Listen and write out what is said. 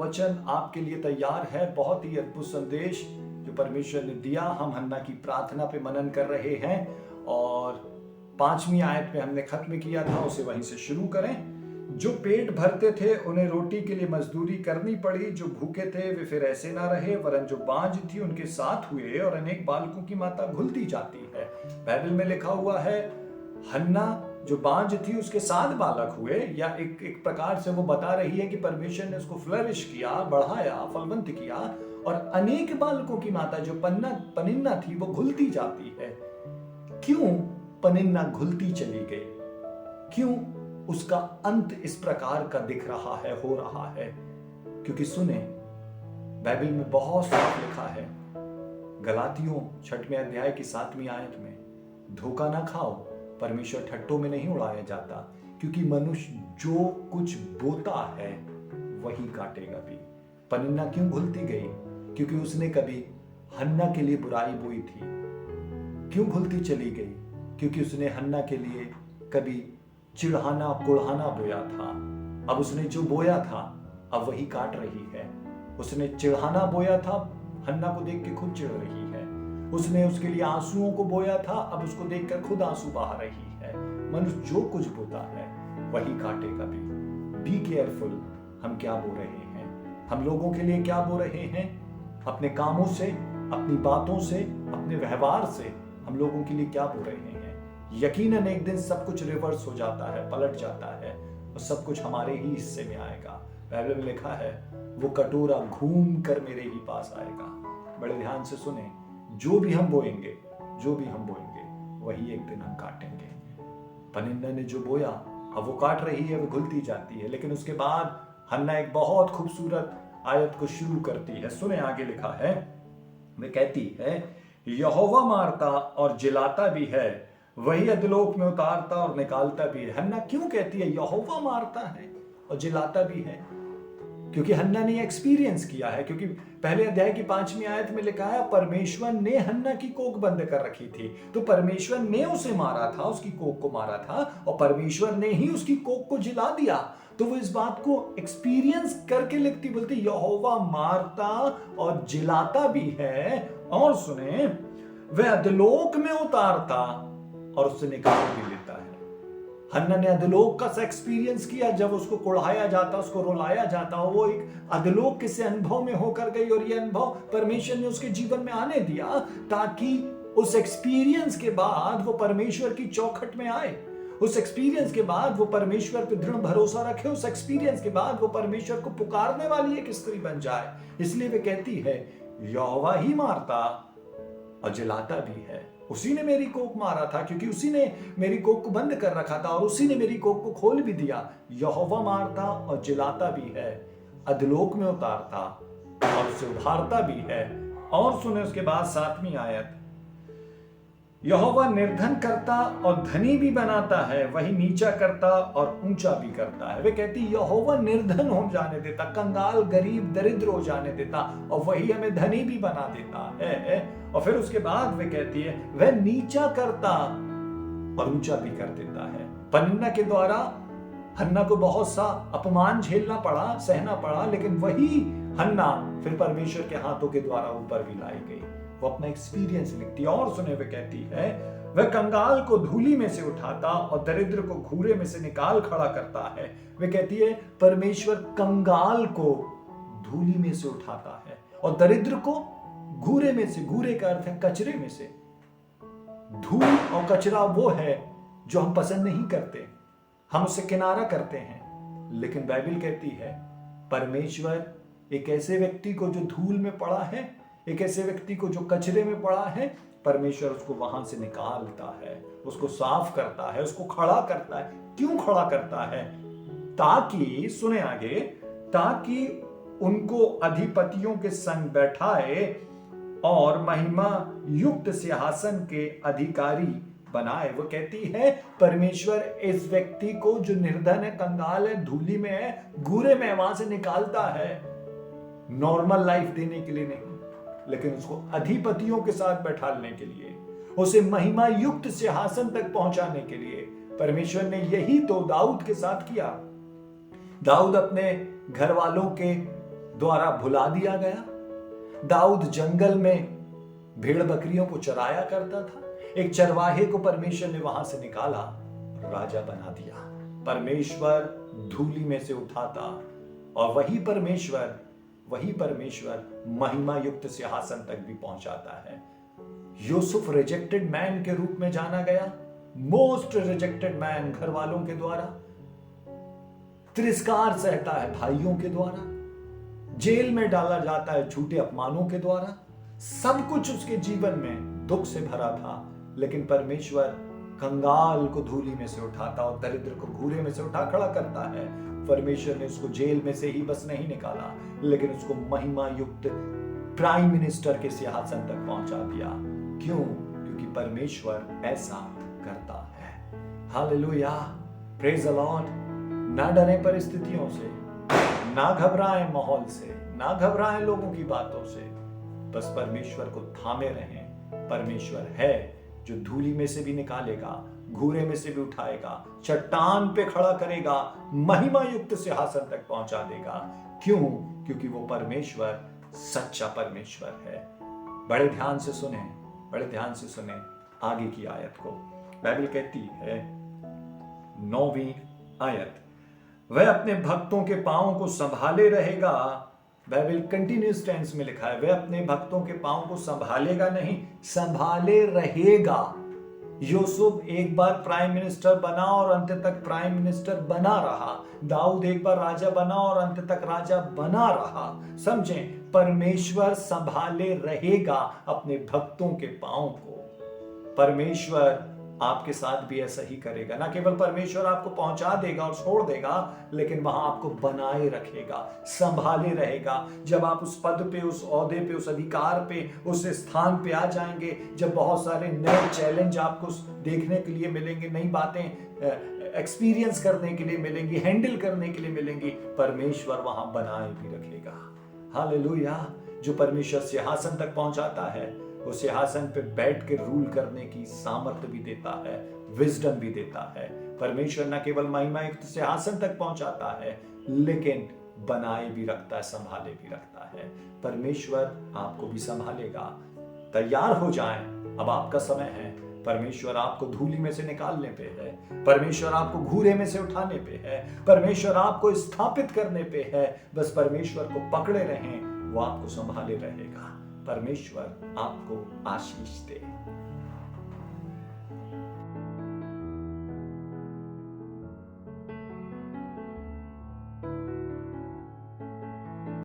वचन आपके लिए तैयार है। बहुत ही अद्भुत संदेश जो परमेश्वर ने दिया। हम हन्ना की प्रार्थना पे मनन कर रहे हैं और 5वीं आयत पे हमने खत्म किया था, उसे वहीं से शुरू करें। जो पेट भरते थे उन्हें रोटी के लिए मजदूरी करनी पड़ी, जो भूखे थे वे फिर ऐसे ना रहे, वरन जो बांझ थी उनके साथ हुए और अनेक बालकों की माता घुलती जाती है। बाइबल में लिखा हुआ है हन्ना जो बांझ थी उसके 7 बालक हुए, या एक प्रकार से वो बता रही है कि परमेश्वर ने उसको फ्लरिश किया, बढ़ाया, फलवंत किया, और अनेक बालकों की माता जो पनिन्ना थी वो घुलती जाती है। क्यों पनिन्ना घुलती चली गई? क्यों उसका अंत इस प्रकार का दिख रहा है, हो रहा है? क्योंकि सुने, बाइबल में बहुत साफ लिखा है, गलातियों 6वें अध्याय की 7वीं आयत में, धोखा ना खाओ, परमेश्वर ठट्टों में नहीं उड़ाया जाता, क्योंकि मनुष्य जो कुछ बोता है वही काटेगा भी। पनिन्ना क्यों घुलती गई? क्योंकि उसने कभी हन्ना के लिए बुराई बोई थी। क्यों घुलती चली गई? क्योंकि उसने हन्ना के लिए कभी चिढ़ाना कुढ़ाना बोया था। अब उसने जो बोया था अब वही काट रही है। उसने चिढ़ाना बोया था, हन्ना को देख के खुद चिढ़ रही है। उसने उसके लिए आंसुओं को बोया था, अब उसको देखकर खुद आंसू बहा रही है। मनुष्य जो कुछ बोता है वही काटेगा भी। बी केयरफुल, हम क्या बो रहे हैं, हम लोगों के लिए क्या बो रहे हैं। अपने कामों से, अपनी बातों से, अपने व्यवहार से हम लोगों के लिए क्या बो रहे हैं। यकीनन एक दिन सब कुछ रिवर्स हो जाता है, पलट जाता है, और सब कुछ हमारे ही हिस्से में आएगा। बाइबल में लिखा है वो कटोरा घूम कर मेरे ही पास आएगा। बड़े ध्यान से सुने, जो भी हम बोएंगे वही एक दिन हम काटेंगे। पनिन्ना ने जो बोया अब वो काट रही है, वो घुलती जाती है। लेकिन उसके बाद हन्ना एक बहुत खूबसूरत आयत को शुरू करती है। सुने, आगे लिखा है, वे कहती है यहोवा मारता और जिलाता भी है, वही अधोलोक में उतारता और निकालता भी है। हन्ना क्यों कहती है यहोवा मारता है और जिलाता भी है? क्योंकि हन्ना ने एक्सपीरियंस किया है। क्योंकि पहले अध्याय की 5वीं आयत में लिखा है परमेश्वर ने हन्ना की कोख बंद कर रखी थी, तो परमेश्वर ने उसे मारा था, उसकी कोख को मारा था, और परमेश्वर ने ही उसकी कोख को जिला दिया। तो वो इस बात को एक्सपीरियंस करके लिखती, बोलती यहोवा मारता और जिलाता भी है। और सुने, वह अधोलोक में उतारता और उससे निकाल भी लेता है। हन्ना ने अधोलोक का एक्सपीरियंस किया, जब उसको कुढ़ाया जाता, उसको रुलाया जाता, वो एक अधोलोक के से अनुभव में होकर गई, और ये अनुभव परमेश्वर ने उसके जीवन में आने दिया, ताकि उस एक्सपीरियंस के बाद वो परमेश्वर की चौखट में आए। उस एक्सपीरियंस के बाद वो परमेश्वर पे दृढ़ भरोसा रखे। उस एक्सपीरियंस के बाद वो परमेश्वर को पुकारने वाली एक स्त्री बन जाए। इसलिए वे कहती है यहोवा ही मारता और जिलाता भी है। उसी ने मेरी कोख मारा था, क्योंकि उसी ने मेरी कोख को बंद कर रखा था, और उसी ने मेरी कोख को खोल भी दिया। यहोवा मारता और जिलाता भी है, अधोलोक में उतारता और उसे उभारता भी है। और सुने उसके बाद 7वीं आयत, यहोवा निर्धन करता और धनी भी बनाता है, वही नीचा करता और ऊंचा भी करता है। वे कहती यहोवा निर्धन हो जाने देता, कंगाल गरीब दरिद्र हो जाने देता, और वही हमें धनी भी बना देता है। और फिर उसके बाद वे कहती है वह नीचा करता और ऊंचा भी कर देता है। पनिन्ना के द्वारा हन्ना को बहुत सा अपमान झेलना पड़ा, सहना पड़ा, लेकिन वही हन्ना फिर परमेश्वर के हाथों के द्वारा ऊपर भी लाई गई। वो अपना एक्सपीरियंस लिखती है। और सुने, वे कहती है वह कंगाल को धूली में से उठाता और दरिद्र को घूरे में से निकाल खड़ा करता है। वे कहती है परमेश्वर कंगाल को धूली में से उठाता है और दरिद्र को घूरे में से, घूरे का अर्थ है कचरे में से। धूल और कचरा वो है जो हम पसंद नहीं करते, हम उससे किनारा करते हैं। लेकिन बाइबल कहती है परमेश्वर एक ऐसे व्यक्ति को जो धूल में पड़ा है, एक ऐसे व्यक्ति को जो कचरे में पड़ा है, परमेश्वर उसको वहां से निकालता है, उसको साफ करता है, उसको खड़ा करता है। क्यों खड़ा करता है? ताकि, सुने आगे, ताकि उनको अधिपतियों के संग बैठाए और महिमा युक्त सिंहासन के अधिकारी बनाए। वो कहती है परमेश्वर इस व्यक्ति को जो निर्धन है, कंगाल है, धूली में है, घूरे में, वहां से निकालता है, नॉर्मल लाइफ देने के लिए नहीं, लेकिन उसको अधिपतियों के साथ बैठाने के लिए, उसे महिमा युक्त सिंहासन तक पहुंचाने के लिए। परमेश्वर ने यही तो दाऊद के साथ किया। दाऊद अपने घर वालों के द्वारा भुला दिया गया। दाऊद जंगल में भेड़ बकरियों को चराया करता था। एक चरवाहे को परमेश्वर ने वहां से निकाला, राजा बना दिया। परमेश्वर धूली में से उठाता और वही परमेश्वर महिमा युक्त सिंहासन तक भी पहुंचाता है। यूसुफ रिजेक्टेड मैन के रूप में जाना गया, मोस्ट रिजेक्टेड मैन घर वालों के द्वारा, तिरस्कार सहता है भाइयों के द्वारा, जेल में डाला जाता है झूठे अपमानों के द्वारा। सब कुछ उसके जीवन में दुख से भरा था, लेकिन परमेश्वर कंगाल को धूली में से उठाता और दरिद्र को घूरे में से उठा खड़ा करता है। परमेश्वर ने उसको जेल में से ही बस नहीं निकाला, लेकिन उसको महिमा युक्त प्राइम मिनिस्टर के सिंहासन तक पहुंचा दिया। क्यों? क्योंकि परमेश्वर ऐसा करता है। Hallelujah, praise the Lord. ना डरें परिस्थितियों से, ना घबराएं माहौल से, ना घबराएं लोगों की बातों से, बस परमेश्वर को थामे रहें। परमेश्वर है जो धूली में से भी निकालेगा, घूरे में से भी उठाएगा, चट्टान पे खड़ा करेगा, महिमा युक्त सिंहासन तक पहुंचा देगा। क्यों? क्योंकि वो परमेश्वर सच्चा परमेश्वर है। बड़े ध्यान से सुने आगे की आयत को। बाइबल कहती है 9वीं आयत, वह अपने भक्तों के पांवों को संभाले रहेगा। बाइबल कंटिन्यूअस टेंस में लिखा है, वह अपने भक्तों के पांव को संभालेगा नहीं, संभाले रहेगा। यूसुफ एक बार प्राइम मिनिस्टर बना और अंत तक प्राइम मिनिस्टर बना रहा। दाऊद एक बार राजा बना और अंत तक राजा बना रहा। समझें, परमेश्वर संभाले रहेगा अपने भक्तों के पांव को। परमेश्वर आपके साथ भी ऐसा ही करेगा। ना केवल परमेश्वर आपको पहुंचा देगा और छोड़ देगा, लेकिन वहां आपको बनाए रखेगा, संभाले रहेगा। जब आप उस पद पे, उस ओहदे पे, उस अधिकार पे, उस स्थान पे आ जाएंगे, जब बहुत सारे नए चैलेंज आपको देखने के लिए मिलेंगे, नई बातें एक्सपीरियंस करने के लिए मिलेंगी, हैंडल करने के लिए मिलेंगी, परमेश्वर वहां बनाए भी रखेगा। हालेलुया। जो परमेश्वर सिंहासन तक पहुंचाता है, वो सिंहासन पे बैठ के रूल करने की सामर्थ्य भी देता है, विजडम भी देता है। परमेश्वर न केवल महिमा युक्त सिंहासन तक पहुंचाता है, लेकिन बनाए भी रखता है, संभाले भी रखता है। परमेश्वर आपको भी संभालेगा। तैयार हो जाएं, अब आपका समय है। परमेश्वर आपको धूली में से निकालने पे है, परमेश्वर आपको घूरे में से उठाने पे है, परमेश्वर आपको स्थापित करने पे है। बस परमेश्वर को पकड़े रहें, वो आपको संभाले रहेगा। परमेश्वर आपको आशीष दे।